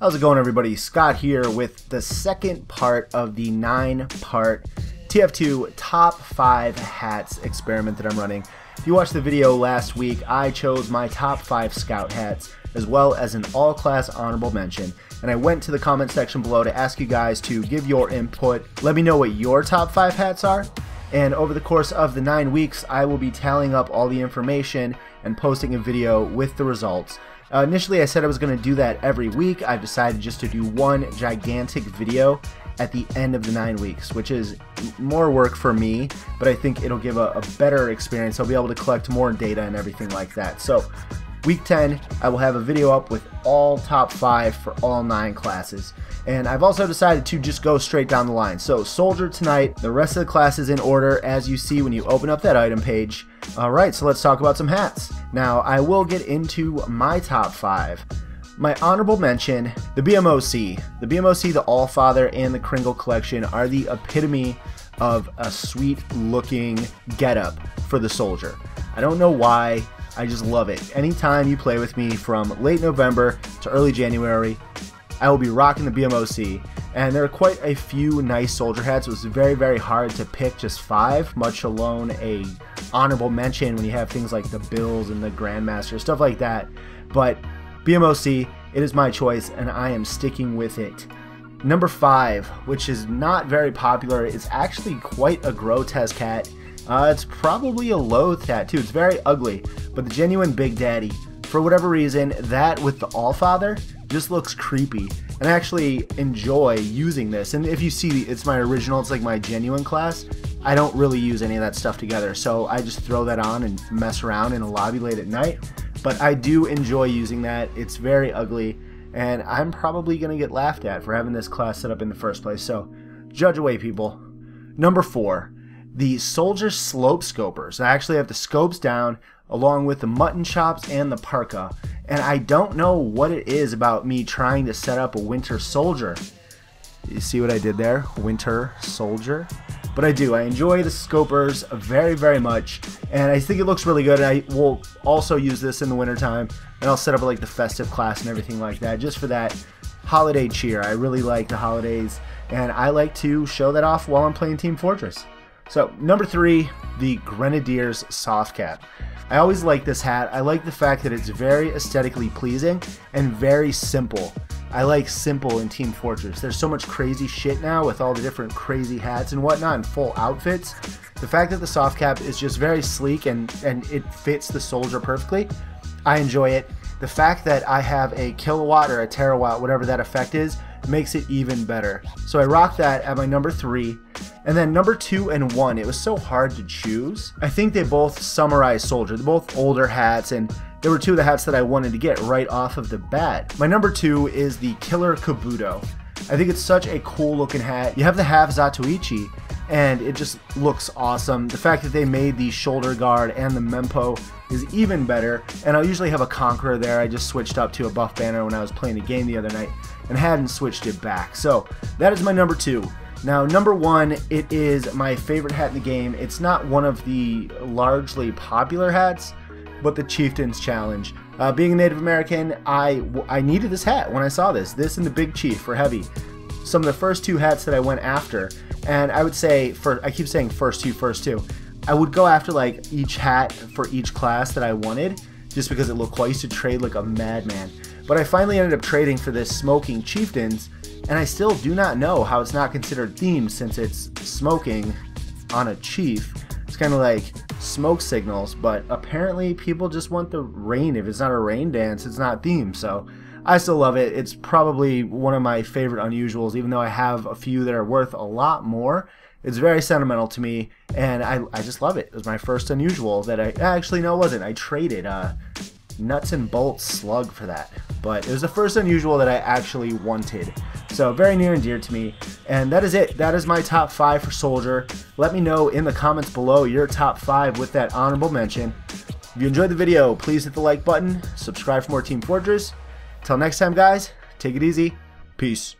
How's it going, everybody? Scott here with the second part of the 9-part TF2 top 5 hats experiment that I'm running. If you watched the video last week, I chose my top 5 scout hats as well as an all-class honorable mention, and I went to the comment section below to ask you guys to give your input. Let me know what your top 5 hats are, and over the course of the 9 weeks I will be tallying up all the information and posting a video with the results. Initially I said I was going to do that every week. I've decided just to do one gigantic video at the end of the 9 weeks, which is more work for me, but I think it'll give a better experience. I'll be able to collect more data and everything like that. So week 10, I will have a video up with all top 5 for all 9 classes. And I've also decided to just go straight down the line. So Soldier tonight, the rest of the classes in order as you see when you open up that item page. Alright, so let's talk about some hats. Now, I will get into my top 5. My honorable mention, the BMOC. The BMOC, the Allfather, and the Kringle collection are the epitome of a sweet looking getup for the Soldier. I don't know why, I just love it. Anytime you play with me from late November to early January, I will be rocking the BMOC, and there are quite a few nice Soldier hats. It was very, very hard to pick just 5, much alone a honorable mention when you have things like the Bills and the Grandmaster, stuff like that. But BMOC, it is my choice, and I am sticking with it. Number 5, which is not very popular, is actually quite a grotesque hat. It's probably a loathed hat too. It's very ugly, but the genuine Big Daddy, for whatever reason, that with the Allfather just looks creepy, and I actually enjoy using this. And if you see, it's my original, it's like my genuine class. I don't really use any of that stuff together, so I just throw that on and mess around in a lobby late at night. But I do enjoy using that. It's very ugly, and I'm probably gonna get laughed at for having this class set up in the first place, so judge away, people. Number 4, the Soldier Slope Scopers. I actually have the scopes down along with the mutton chops and the parka, and I don't know what it is about me trying to set up a Winter Soldier. You see what I did there? Winter Soldier? But I do. I enjoy the scopers very, very much, and I think it looks really good. I will also use this in the wintertime, and I'll set up like the festive class and everything like that just for that holiday cheer. I really like the holidays, and I like to show that off while I'm playing Team Fortress. So number 3, the Grenadier's Soft Cap. I always like this hat. I like the fact that it's very aesthetically pleasing and very simple. I like simple in Team Fortress. There's so much crazy shit now with all the different crazy hats and whatnot and full outfits. The fact that the soft cap is just very sleek and it fits the Soldier perfectly, I enjoy it. The fact that I have a kilowatt or a terawatt, whatever that effect is, makes it even better. So I rock that at my number 3. And then number 2 and 1, it was so hard to choose. I think they both summarize Soldier. They're both older hats, and they were 2 of the hats that I wanted to get right off of the bat. My number 2 is the Killer Kabuto. I think it's such a cool looking hat. You have the half Zatoichi, and it just looks awesome. The fact that they made the shoulder guard and the Mempo is even better, and I'll usually have a Conqueror there. I just switched up to a buff banner when I was playing a game the other night and hadn't switched it back. So that is my number 2. Now number 1, it is my favorite hat in the game. It's not one of the largely popular hats, but the Chieftain's Challenge. Being a Native American, I needed this hat when I saw this. This and the Big Chief for heavy. Some of the first 2 hats that I went after, and I would say, I keep saying first two. I would go after like each hat for each class that I wanted, just because it looked cool. I used to trade like a madman. But I finally ended up trading for this Smoking Chieftains, and I still do not know how it's not considered themed since it's smoking on a chief. It's kind of like smoke signals, but apparently people just want the rain. If it's not a rain dance, it's not themed. So I still love it. It's probably one of my favorite unusuals, even though I have a few that are worth a lot more. It's very sentimental to me, and I just love it. It was my first unusual that actually, no, it wasn't. I traded Nuts and Bolts Slug for that, but it was the first unusual that I actually wanted. So very near and dear to me, and that is it. That is my top 5 for Soldier. Let me know in the comments below your top 5 with that honorable mention. If you enjoyed the video, please hit the like button, subscribe for more Team Fortress. Till next time, guys, take it easy. Peace.